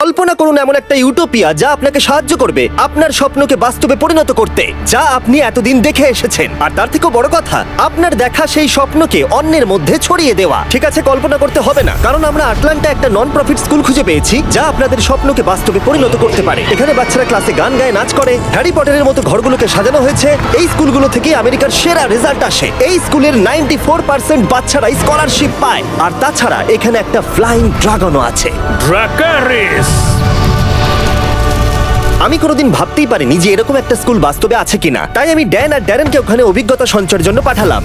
কল্পনা করুন এমন একটা ইউটোপিয়া যা আপনাকে সাহায্য করবে আপনার স্বপ্নকে বাস্তবে পরিণত করতে, যা আপনি এতদিন দেখে এসেছেন। আর তার থেকেও বড় কথা, আপনার দেখা সেই স্বপ্নকে অন্যের মধ্যে ছড়িয়ে দেওয়া। ঠিক আছে, কল্পনা করতে হবে না, কারণ আমরা আটলান্টা একটা নন প্রফিট স্কুল খুঁজে পেয়েছি যা আপনাদের স্বপ্নকে বাস্তবে পরিণত করতে পারে। এখানে বাচ্চারা ক্লাসে গান গায়, নাচ করে, হ্যারি পটারের মতো ঘরগুলোকে সাজানো হয়েছে। এই স্কুলগুলো থেকে আমেরিকার সেরা রেজাল্ট আসে। এই স্কুলের 94% বাচ্চারা স্কলারশিপ পায়। আর তাছাড়া এখানে একটা ফ্লাইং ড্রাগনও আছে। ড্রাকারিস। আমি কোনোদিন ভাবতেই পারিনি যে এরকম একটা স্কুল বাস্তবে আছে কিনা, তাই আমি ড্যান আর ড্যারেনকে ওখানে অভিজ্ঞতা সঞ্চয়ের জন্য পাঠালাম।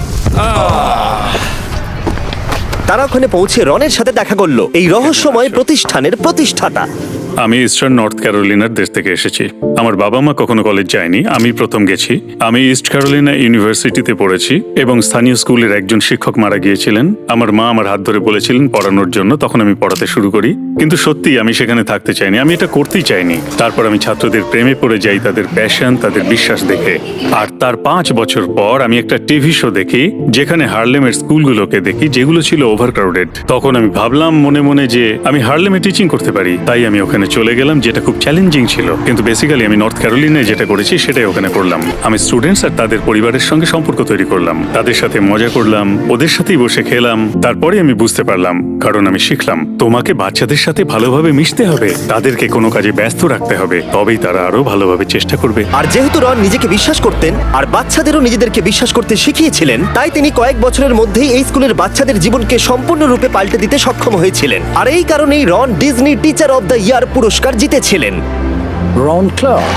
তারা ওখানে পৌঁছে রনের সাথে দেখা করলো, এই রহস্যময় প্রতিষ্ঠানের প্রতিষ্ঠাতা। আমি ইস্টার্ন নর্থ ক্যারোলিনার দেশ থেকে এসেছি। আমার বাবা মা কখনো কলেজ যায়নি, আমি প্রথম গেছি। আমি ইস্ট ক্যারোলিনা ইউনিভার্সিটিতে পড়েছি এবং স্থানীয় স্কুলের একজন শিক্ষক মারা গিয়েছিলেন। আমার মা আমার হাত ধরে বলেছিলেন পড়ানোর জন্য, তখন আমি পড়াতে শুরু করি। কিন্তু সত্যি আমি সেখানে থাকতে চাইনি, আমি এটা করতেই চাইনি। তারপর আমি ছাত্রদের প্রেমে পড়ে যাই, তাদের প্যাশন, তাদের বিশ্বাস দেখে। আর তার 5 বছর পর আমি একটা টিভি শো দেখি যেখানে হার্লেমের স্কুলগুলোকে দেখি যেগুলো ছিল ওভারক্রাউডেড। তখন আমি ভাবলাম মনে মনে যে আমি হার্লেমে টিচিং করতে পারি, তাই আমি ওখানে চলে গেলাম, যেটা খুব চ্যালেঞ্জিং ছিল। কিন্তু বেসিক্যালি আমি নর্থ ক্যারোলিনায় যেটা করেছি সেটাই ওখানে করলাম। আমি স্টুডেন্টস আর তাদের পরিবারের সঙ্গে সম্পর্ক তৈরি করলাম, তাদের সাথে মজা করলাম, ওদের সাথেই বসে খেলাম। তারপরে আমি বুঝতে পারলাম, কারণ আমি শিখলাম তোমাকে বাচ্চাদের সাথে ভালোভাবে মিশতে হবে, তাদেরকে কোনো কাজে ব্যস্ত রাখতে হবে, তবেই তারা আরো ভালোভাবে চেষ্টা করবে। আর যেহেতু রন নিজেকে বিশ্বাস করতেন আর বাচ্চাদেরও নিজেদেরকে বিশ্বাস করতে শিখিয়েছিলেন, তাই তিনি কয়েক বছরের মধ্যেই এই স্কুলের বাচ্চাদের জীবনকে সম্পূর্ণরূপে পাল্টে দিতে সক্ষম হয়েছিলেন। আর এই কারণেই Ron Disney teacher of the year পুরস্কার জিতেছিলেন। রন ক্লার্ক,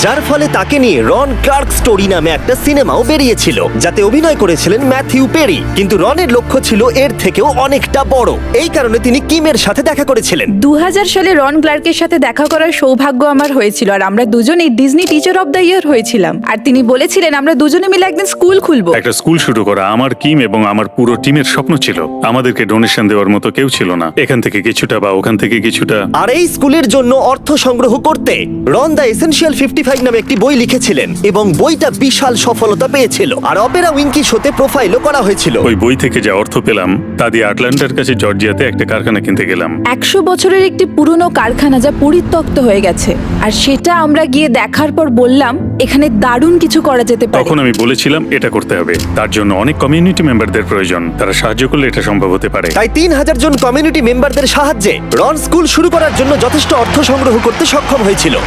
যার ফলে তাকে নিয়ে রন ক্লার্ক স্টোরি নামে একটা সিনেমাও বেরিয়েছিল, যাতে অভিনয় করেছিলেন ম্যাথিউ পেরি। কিন্তু রনের লক্ষ্য ছিল এর থেকেও অনেকটা বড়। এই কারণে তিনি কিমের সাথে দেখা করেছিলেন। 2000 সালে রন ক্লার্কের সাথে দেখা করার সৌভাগ্য আমার হয়েছিল, আর আমরা দুজনেই ডিজনি টিচার অব দ্য ইয়ার হয়েছিলাম। আর তিনি বলেছিলেন আমরা দুজনে মিলে একদিন স্কুল খুলবো। একটা স্কুল শুরু করা আমার কিম এবং আমার পুরো টিমের স্বপ্ন ছিল। আমাদেরকে ডোনেশন দেওয়ার মতো কেউ ছিল না, এখান থেকে কিছুটা বা ওখান থেকে কিছুটা। আর এই স্কুলের জন্য অর্থ সংগ্রহ করতে রন দ্য এসেনশিয়াল 55 নামে একটি বই লিখেছিলেন এবং বইটা বিশাল সফলতা পেয়েছিল। আর অপেরা উইঙ্কি শোতে প্রোফাইলও করা হয়েছিল। ওই বই থেকে যা অর্থ পেলাম তা দিয়ে আটলান্টার কাছে জর্জিয়াতে একটা কারখানা কিনতে গেলাম। 100 বছরের একটি পুরনো কারখানা যা পরিত্যক্ত হয়ে গেছে, আর সেটা আমরা গিয়ে দেখার পর বললাম এখানে দারুণ কিছু করা যেতে পারে। তখন আমি বলেছিলাম এটা করতে হবে, তার জন্য অনেক কমিউনিটি মেম্বারদের প্রয়োজন, তারা সাহায্য করলে এটা সম্ভব হতে পারে। তাই 3000 জন কমিউনিটি মেম্বারদের সাহায্যে রন স্কুল শুরু করার জন্য যথেষ্ট অর্থ সংগ্রহ করতে সক্ষম হয়েছিল।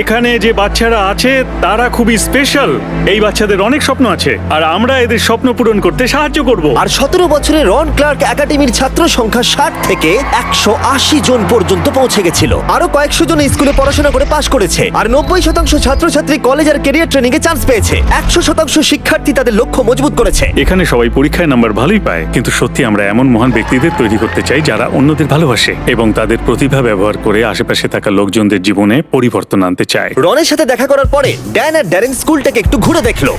এখানে যে বাচ্চারা আছে তারা খুবই স্পেশাল। এই বাচ্চাদের অনেক স্বপ্ন আছে আর আমরা এদের স্বপ্ন পূরণ করতে সাহায্য করব। আর 17 বছরে রন ক্লার্ক একাডেমির ছাত্র সংখ্যা 60 থেকে 180 জন পর্যন্ত পৌঁছে গেছিল। আরো কয়েকশো জন এই স্কুলে পড়াশোনা করে পাশ করেছে। আর 90% ছাত্রছাত্রী কলেজ আর ক্যারিয়ার ট্রেনিং এ চান্স পেয়েছে। 100% শিক্ষার্থী তাদের লক্ষ্য মজবুত করেছে। এখানে সবাই পরীক্ষায় নাম্বার ভালোই পায়, কিন্তু সত্যি আমরা এমন মহান ব্যক্তিদের তৈরি করতে চাই যারা অন্যদের ভালোবাসে এবং তাদের প্রতিভা ব্যবহার করে আশেপাশে থাকা লোকজনদের জীবনে পরিবর্তন আনতে চায়। রনের সাথে দেখা করার পরে ড্যান আর ড্যারেন স্কুলটাকে একটু ঘুরে দেখলো।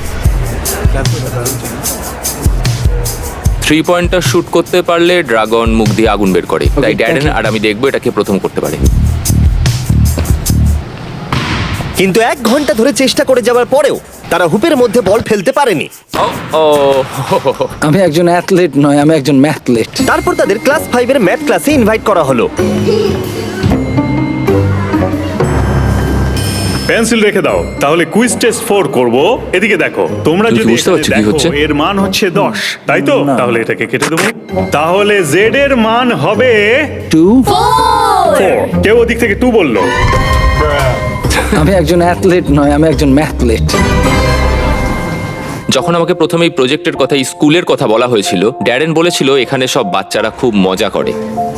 3 পয়েন্টার শুট করতে পারলে ড্রাগন মুখ দিয়ে আগুন বের করে, তাই ড্যারেন আর আমি দেখবো এটাকে প্রথম করতে পারে। কিন্তু 1 ঘন্টা ধরে চেষ্টা করে যাওয়ার পরেও তারা হুপের মধ্যে বল ফেলতে পারেনি। ও আমি একজন অ্যাথলেট নয়, আমি একজন ম্যাথলেট। তারপর তাদের ক্লাস 5 এর ম্যাথ ক্লাসে ইনভাইট করা হলো। পেন্সিল রেখে দাও, তাহলে কুইজ টেস্ট 4 করব। এদিকে দেখো, তোমরা তুমি যদি বুঝতে পারছো কি দেখো হচ্ছে? এর মান হচ্ছে 10, তাই তো? তাহলে এটাকে কেটে দেবো। তাহলে জেড এর মান হবে 2, 4। কেউ ওদিক থেকে 2 বললো। আমি একজন অ্যাথলেট নয়, আমি একজন ম্যাথলেট। যখন আমাকে প্রথমে এই প্রজেক্টের কথা, এই স্কুলের কথা বলা হয়েছিল, ড্যারেন বলেছিল এখানে সব বাচ্চারা খুব মজা করে।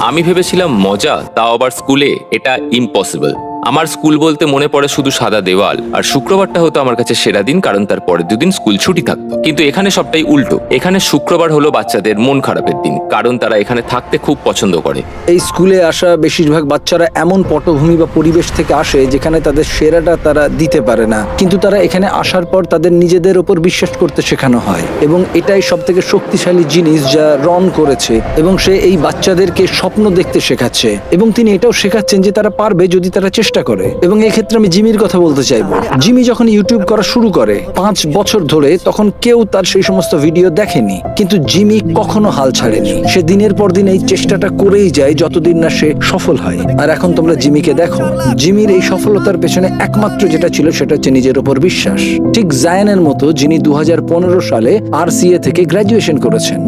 আমি ভেবেছিলাম মজা, তাও আবার স্কুলে, এটা ইম্পসিবল। আমার স্কুল বলতে মনে পড়ে শুধু সাদা দেওয়াল, আর শুক্রবারটা হতো আমার কাছে সেরা দিন, কারণ তার পরের 2 দিন স্কুল ছুটি থাকতো। কিন্তু এখানে সবটাই উল্টো। এখানে শুক্রবার হলো বাচ্চাদের মন খারাপের দিন, কারণ তারা এখানে থাকতে খুব পছন্দ করে। এই স্কুলে আসা বেশিরভাগ বাচ্চারা এমন পটভূমি বা পরিবেশ থেকে আসে যেখানে তাদের সেরাটা তারা দিতে পারে না, কিন্তু তারা এখানে আসার পর তাদের নিজেদের উপর বিশ্বাস করতে শেখানো হয়। এবং এটাই সব থেকে শক্তিশালী জিনিস যা রন করেছে, এবং সে এই বাচ্চাদেরকে স্বপ্ন দেখতে শেখাচ্ছে, এবং তিনি এটাও শেখাচ্ছেন যে তারা পারবে যদি তারা চেষ্টা চেষ্টা করে। এবং এই ক্ষেত্রে আমি জিমির কথা বলতে চাইবো। জিমি যখন ইউটিউব করা শুরু করে 5 বছর ধরে, তখন কেউ তার সেই সমস্ত ভিডিও দেখেনি, কিন্তু জিমি কখনো হাল ছাড়েনি। সে দিনের পর দিন এই চেষ্টাটা করেই যায় যতদিন না সে সফল হয়। আর এখন তোমরা জিমিকে দেখো, জিমির এই সফলতার পেছনে একমাত্র যেটা ছিল সেটা হচ্ছে নিজের উপর বিশ্বাস। ঠিক জায়ানের মতো, যিনি 2015 সালে RCA থেকে গ্র্যাজুয়েশন করেছেন।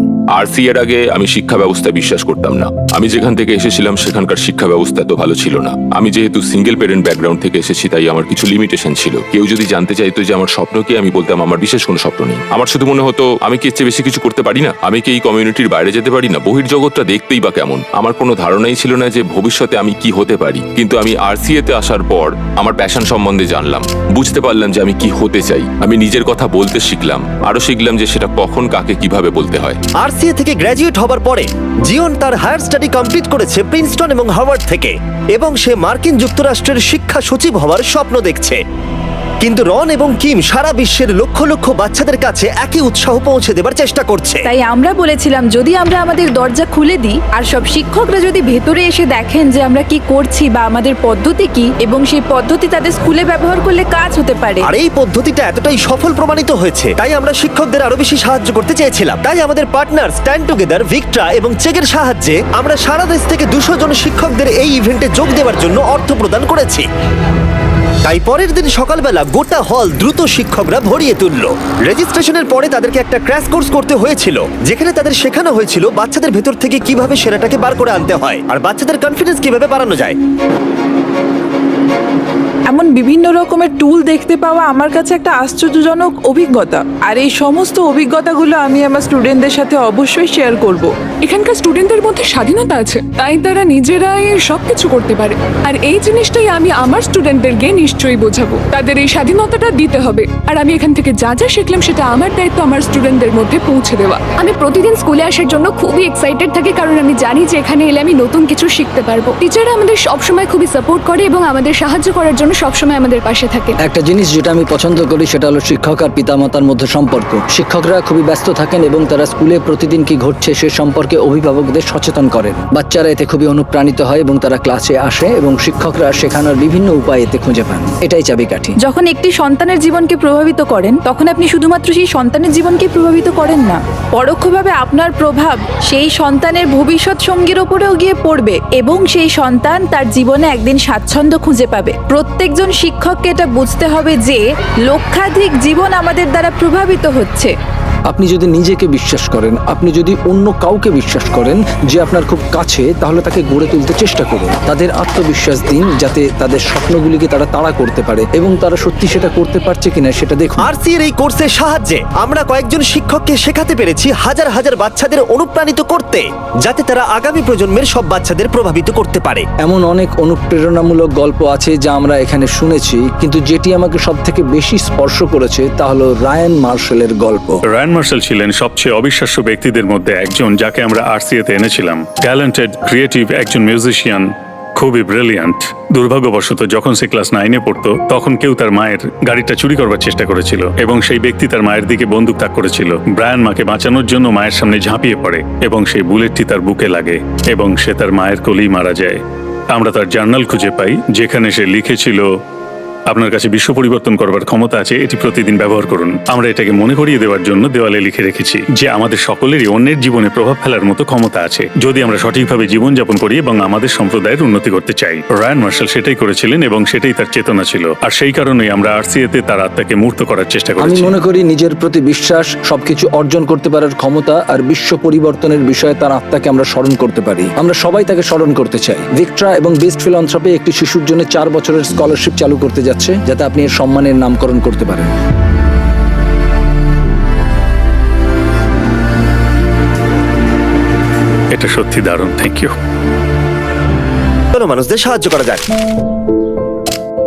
RCA এর আগে আমি শিক্ষা ব্যবস্থায় বিশ্বাস করতাম না। আমি যেখান থেকে এসেছিলাম সেখানকার শিক্ষা ব্যবস্থা তো ভালো ছিল না। আমি যেহেতু সিঙ্গেল প্যারেন্ট ব্যাকগ্রাউন্ড থেকে এসেছি, তাই আমার কিছু লিমিটেশন ছিল। কেউ যদি জানতে চাইতো যে আমার স্বপ্ন কি, আমি বলতাম আমার বিশেষ কোনো স্বপ্ন নেই। আমার শুধু মনে হতো আমি কি এর চেয়ে বেশি কিছু করতে পারি না, আমি কি এই কমিউনিটির বাইরে যেতে পারি না, বহির্জগৎটা দেখতেই বা কেমন। আমার কোনো ধারণাই ছিল না যে ভবিষ্যতে আমি কি হতে পারি। কিন্তু আমি RCA তে আসার পর আমার প্যাশন সম্বন্ধে জানলাম, বুঝতে পারলাম যে আমি কি হতে চাই। আমি নিজের কথা বলতে শিখলাম, আরো শিখলাম যে সেটা কখন কাকে কিভাবে বলতে হয়। RCA থেকে গ্র্যাজুয়েট হবার পরে জিওন তার হায়ার স্টাডি কমপ্লিট করেছে প্রিন্সটন এবং হার্ভার্ড থেকে, এবং সে মার্কিন যুক্তরাষ্ট্রের শিক্ষা সচিব হওয়ার স্বপ্ন দেখছে। কিন্তু রন এবং কিম সারা বিশ্বের লক্ষ লক্ষ বাচ্চাদের কাছে একই উৎসাহ পৌঁছে দেবার চেষ্টা করছে। তাই আমরা বলেছিলাম, যদি আমরা আমাদের দরজা খুলে দিই আর সব শিক্ষকরা যদি ভেতরে এসে দেখেন যে আমরা কি করছি বা আমাদের পদ্ধতি কি, এবং সেই পদ্ধতি তাদের স্কুলে ব্যবহার করলে কাজ হতে পারে। আর এই পদ্ধতিটা এতটাই সফল প্রমাণিত হয়েছে, তাই আমরা শিক্ষকদের আরো বেশি সাহায্য করতে চেয়েছিলাম। তাই আমাদের পার্টনার স্ট্যান্ড টুগেদার, ভিক্ট্রা এবং চেকের সাহায্যে আমরা সারা দেশ থেকে 200 জন শিক্ষকদের এই ইভেন্টে যোগ দেওয়ার জন্য অর্থ প্রদান করেছি। তাই পরের দিন সকালবেলা গোটা হল দ্রুত শিক্ষকরা ভরিয়ে তুলল। রেজিস্ট্রেশনের পরে তাদেরকে একটা ক্র্যাশ কোর্স করতে হয়েছিল, যেখানে তাদের শেখানো হয়েছিল বাচ্চাদের ভেতর থেকে কিভাবে সেরাটাকে বার করে আনতে হয় আর বাচ্চাদের কনফিডেন্স কিভাবে বাড়ানো যায়। এমন বিভিন্ন রকমের টুল দেখতে পাওয়া আমার কাছে একটা আশ্চর্যজনক অভিজ্ঞতা। আর এই সমস্ত অভিজ্ঞতাগুলো আমি আমার স্টুডেন্টদের সাথে অবশ্যই শেয়ার করব। এখানকার স্টুডেন্টদের মধ্যে স্বাধীনতা আছে, তাই তারা নিজেরাই সবকিছু করতে পারে। আর এই জিনিসটাই আমি আমার স্টুডেন্টদেরকে নিশ্চয়ই বোঝাবো, তাদের এই স্বাধীনতাটা দিতে হবে। আর আমি এখান থেকে যা যা শিখলাম সেটা আমার দায়িত্ব আমার স্টুডেন্টদের মধ্যে পৌঁছে দেওয়া। আমি প্রতিদিন স্কুলে আসার জন্য খুবই এক্সাইটেড থাকি, কারণ আমি জানি যে এখানে এলে আমি নতুন কিছু শিখতে পারবো। টিচাররা আমাদের সবসময় খুবই সাপোর্ট করে এবং আমাদের সাহায্য করার জন্য সবসময় আমাদের পাশে থাকে। একটা জিনিস যেটা আমি পছন্দ করি সেটা হলো শিক্ষক আর পিতামাতার মধ্যে সম্পর্ক। শিক্ষকরা খুবই ব্যস্ত থাকেন এবং তারা স্কুলে প্রতিদিন কি ঘটছে সে সম্পর্কে অভিভাবকদের সচেতন করেন। বাচ্চারা এতে খুবই অনুপ্রাণিত হয় এবং তারা ক্লাসে আসে এবং শিক্ষকরা শেখানোর বিভিন্ন উপায় এতে খুঁজে পান। এটাই চাবিকাঠি। যখন একটি সন্তানের জীবনকে প্রভাবিত করেন, তখন আপনি শুধুমাত্র সেই সন্তানের জীবনকে প্রভাবিত করেন না, পরোক্ষভাবে আপনার প্রভাব সেই সন্তানের ভবিষ্যৎ সঙ্গীর ওপরেও গিয়ে পড়বে এবং সেই সন্তান তার জীবনে একদিন স্বাচ্ছন্দ্য খুঁজে পাবে। প্রত্যেকজন শিক্ষককে এটা বুঝতে হবে যে লক্ষাধিক জীবন আমাদের দ্বারা প্রভাবিত হচ্ছে। আপনি যদি নিজেকে বিশ্বাস করেন, আপনি যদি অন্য কাউকে বিশ্বাস করেন যে আপনার খুব কাছে, তাহলে তাকে গড়ে তুলতে চেষ্টা করুন। তাদের আত্মবিশ্বাস দিন যাতে তাদের স্বপ্নগুলিকে তারা তাড়া করতে পারে এবং তারা সত্যি সেটা করতে পারছে কিনা সেটা দেখুন। RCA এর এই কোর্সের সাহায্যে আমরা কয়েকজন শিক্ষককে শেখাতে পেরেছি হাজার হাজার বাচ্চাদের অনুপ্রাণিত করতে, যাতে তারা আগামী প্রজন্মের সব বাচ্চাদের প্রভাবিত করতে পারে। এমন অনেক অনুপ্রেরণামূলক গল্প আছে যা আমরা এখানে শুনেছি, কিন্তু যেটি আমাকে সব থেকে বেশি স্পর্শ করেছে তা হলো রায়ান মার্শালের গল্প। রায়ান মার্শাল ছিলেন সবচেয়ে অবিশ্বাস্য ব্যক্তিদের মধ্যে একজন, যাকে আমরা RCA তে এনেছিলাম। ট্যালেন্টেড, ক্রিয়েটিভ একজন মিউজিশিয়ান, খুবই ব্রিলিয়ান্ট। দুর্ভাগ্যবশত যখন সে ক্লাস 9-এ পড়তো, তখন কেউ তার মায়ের গাড়িটা চুরি করবার চেষ্টা করেছিল এবং সেই ব্যক্তি তার মায়ের দিকে বন্দুক তাক করেছিল। ব্রায়ান মাকে বাঁচানোর জন্য মায়ের সামনে ঝাঁপিয়ে পড়ে এবং সেই বুলেটটি তার বুকে লাগে এবং সে তার মায়ের কোলেই মারা যায়। আমরা তার জার্নাল খুঁজে পাই, যেখানে সে লিখেছিল, আপনার কাছে বিশ্ব পরিবর্তন করবার ক্ষমতা আছে, এটি প্রতিদিন ব্যবহার করুন। আমরা এটাকে মনে করিয়ে দেওয়ার জন্য দেওয়ালে লিখে রেখেছি যে আমাদের সকলেরই অন্যের জীবনে প্রভাব ফেলার মতো ক্ষমতা আছে, যদি আমরা সঠিকভাবে জীবনযাপন করি এবং আমাদের সম্প্রদায়ের উন্নতি করতে চাই। রায়ান মার্শাল সেটাই করেছিলেন এবং সেটাই তার চেতনা ছিল। আর সেই কারণেই আমরা RCA তে তার আত্মাকে মূর্ত করার চেষ্টা আমি করেছি। মনে করি নিজের প্রতি বিশ্বাস, সবকিছু অর্জন করতে পারার ক্ষমতা আর বিশ্ব পরিবর্তনের বিষয়ে তার আত্মাকে আমরা স্মরণ করতে পারি। আমরা সবাই তাকে স্মরণ করতে চাই। ভিক্ট্রা এবং বেস্ট ফিলান্থ্রপি একটি শিশুর জন্য 4 বছরের স্কলারশিপ চালু করতে যাচ্ছে, যাতে আপনি এর সম্মানের নামকরণ করতে পারেন। এটা সত্যি দারুণ, থ্যাংক ইউ। কোনো মানুষদের সাহায্য করা যাক।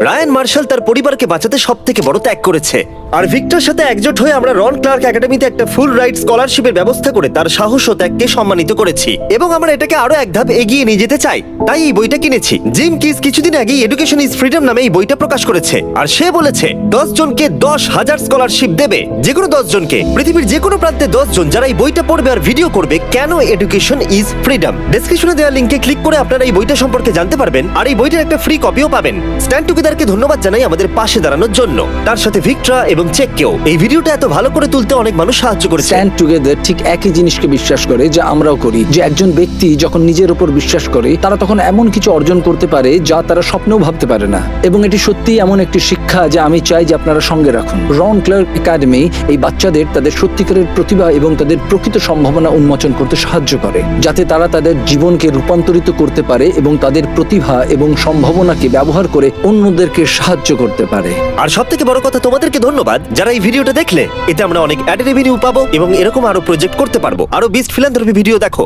রায়ান মার্শাল তার পরিবারকে বাঁচাতে সব থেকে বড় ত্যাগ করেছে, আর ভিক্টর সাথে একজোট হয়ে আমরা রন ক্লার্ক একাডেমিতে একটা ফুল রাইড স্কলারশিপের ব্যবস্থা করে তার সাহস ও ত্যাগকে সম্মানিত করেছি, এবং আমরা এটাকে আরো এক ধাপ এগিয়ে নিয়ে যেতে চাই। তাই এই বইটা কিনেছি। জিম কিস কিছুদিন আগে এডুকেশন ইজ ফ্রিডম নামে এই বইটা প্রকাশ করেছে, আর সে বলেছে 10 জনকে 10,000 স্কলারশিপ দেবে, যে কোনো 10 জনকে, পৃথিবীর যে কোনো প্রান্তে 10 জন যারা এই বইটা পড়বে আর ভিডিও করবে কেন এডুকেশন ইজ ফ্রিডম। ডেসক্রিপশনে দেওয়া লিংকে ক্লিক করে আপনারা এই বইটা সম্পর্কে জানতে পারবেন, আর এই বইটার একটা ফ্রি কপিও পাবেন। স্ট্যান্ড টুগেদারকে ধন্যবাদ জানাই আমাদের পাশে দাঁড়ানোর জন্য, তার সাথে ভিক্টরা এবং চেককেও। এই ভিডিওটা এত ভালো করে তুলতে অনেক মানুষ সাহায্য করেছে। স্ট্যান্ড টুগেদার ঠিক একই জিনিসকে বিশ্বাস করে যা আমরাও করি, যে একজন ব্যক্তি যখন নিজের উপর বিশ্বাস করে তারা তখন এমন কিছু অর্জন করতে পারে যা তারা স্বপ্নেও ভাবতে পারে না। এবং এটি সত্যি এমন একটি শিক্ষা যা আমি চাই যে আপনারা সঙ্গে রাখুন। রন ক্লার্ক একাডেমি এই বাচ্চাদের তাদের সত্যিকারের প্রতিভা এবং তাদের প্রকৃত সম্ভাবনা উন্মোচন করতে সাহায্য করে, যাতে তারা তাদের জীবনকে রূপান্তরিত করতে পারে এবং তাদের প্রতিভা এবং সম্ভাবনাকে ব্যবহার করে অন্যদেরকে সাহায্য করতে পারে। আর সব থেকে বড় কথা, তোমাদেরকে ধন্যবাদ যারা এই ভিডিওটা দেখলে। এতে আমরা অনেক অ্যাড রেভিনিউ পাবো এবং এরকম আরো প্রজেক্ট করতে পারবো। আরো বিস্ট ফিলান্থ্রপি ভিডিও দেখো।